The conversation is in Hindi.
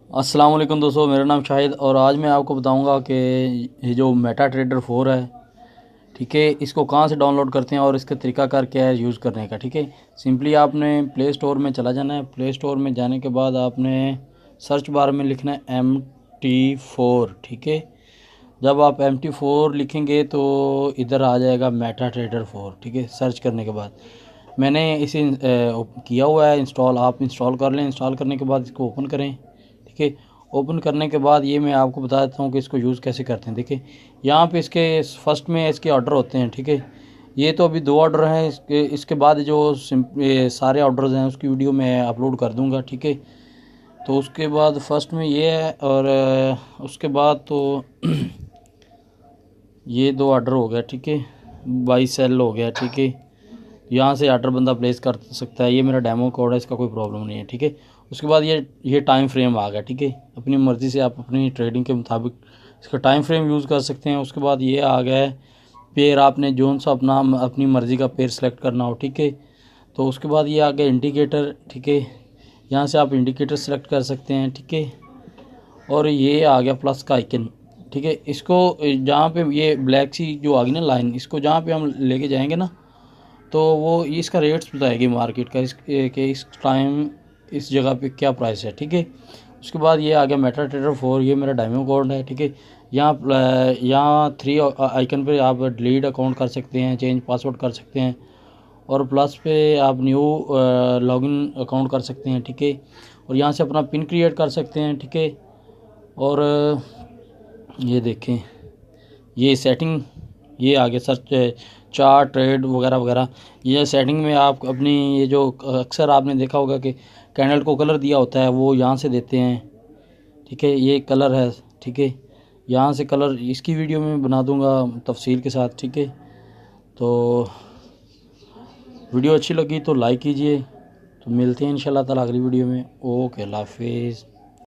अस्सलाम वालेकुम दोस्तों, मेरा नाम शाहिद और आज मैं आपको बताऊंगा कि ये जो मेटा ट्रेडर 4 है, ठीक है, इसको कहाँ से डाउनलोड करते हैं और इसका तरीकाकार क्या है यूज़ करने का। ठीक है, सिंपली आपने प्ले स्टोर में चला जाना है। प्ले स्टोर में जाने के बाद आपने सर्च बार में लिखना है MT4। ठीक है, जब आप MT4 लिखेंगे तो इधर आ जाएगा मेटा ट्रेडर 4। ठीक है, सर्च करने के बाद मैंने इसे किया हुआ है इंस्टॉल। आप इंस्टॉल कर लें। इंस्टॉल करने के बाद इसको ओपन करें। ठीक है, ओपन करने के बाद ये मैं आपको बता देता हूँ कि इसको यूज़ कैसे करते हैं। देखिए, यहाँ पे इसके फर्स्ट में इसके ऑर्डर होते हैं। ठीक है, ये तो अभी 2 ऑर्डर हैं। इसके बाद जो ये सारे ऑर्डर्स हैं उसकी वीडियो मैं अपलोड कर दूँगा। ठीक है, तो उसके बाद फर्स्ट में ये है और उसके बाद तो ये 2 ऑर्डर हो गया। ठीक है, बाई सेल हो गया। ठीक है, यहाँ से ऑर्डर बंदा प्लेस कर सकता है। ये मेरा डेमो कोड है, इसका कोई प्रॉब्लम नहीं है। ठीक है, उसके बाद ये टाइम फ्रेम आ गया। ठीक है, अपनी मर्ज़ी से आप अपनी ट्रेडिंग के मुताबिक इसका टाइम फ्रेम यूज़ कर सकते हैं। उसके बाद ये आ गया है पेयर, आपने जोन सा अपनी मर्ज़ी का पेयर सेलेक्ट करना हो। ठीक है, तो उसके बाद ये आ गया इंडिकेटर। ठीक है, यहाँ से आप इंडिकेटर सेलेक्ट कर सकते हैं। ठीक है, और ये आ गया प्लस का आइकन। ठीक है, इसको जहाँ पे ये ब्लैक सी जो आ गई ना लाइन, इसको जहाँ पे हम लेके जाएंगे ना तो वो इसका रेट्स बताएगी मार्केट का, कि इस टाइम इस जगह पे क्या प्राइस है। ठीक है, उसके बाद ये आ गया मेटा ट्रेडर 4। ये मेरा डायमंड कोड है। ठीक है, यहाँ 3 आइकन पे आप डिलीट अकाउंट कर सकते हैं, चेंज पासवर्ड कर सकते हैं और प्लस पे आप न्यू लॉगिन अकाउंट कर सकते हैं। ठीक है, और यहाँ से अपना पिन क्रिएट कर सकते हैं। ठीक है, और ये देखें, ये सेटिंग, ये आगे सर्च चार्ट ट्रेड वगैरह वगैरह, ये सेटिंग में आप अपनी ये जो अक्सर आपने देखा होगा कि कैंडल को कलर दिया होता है वो यहाँ से देते हैं। ठीक है, ये कलर है। ठीक है, यहाँ से कलर इसकी वीडियो में बना दूंगा तफसील के साथ। ठीक है, तो वीडियो अच्छी लगी तो लाइक कीजिए। तो मिलते हैं इंशाल्लाह ताला अगली वीडियो में। ओके, अल्लाह हाफिज़।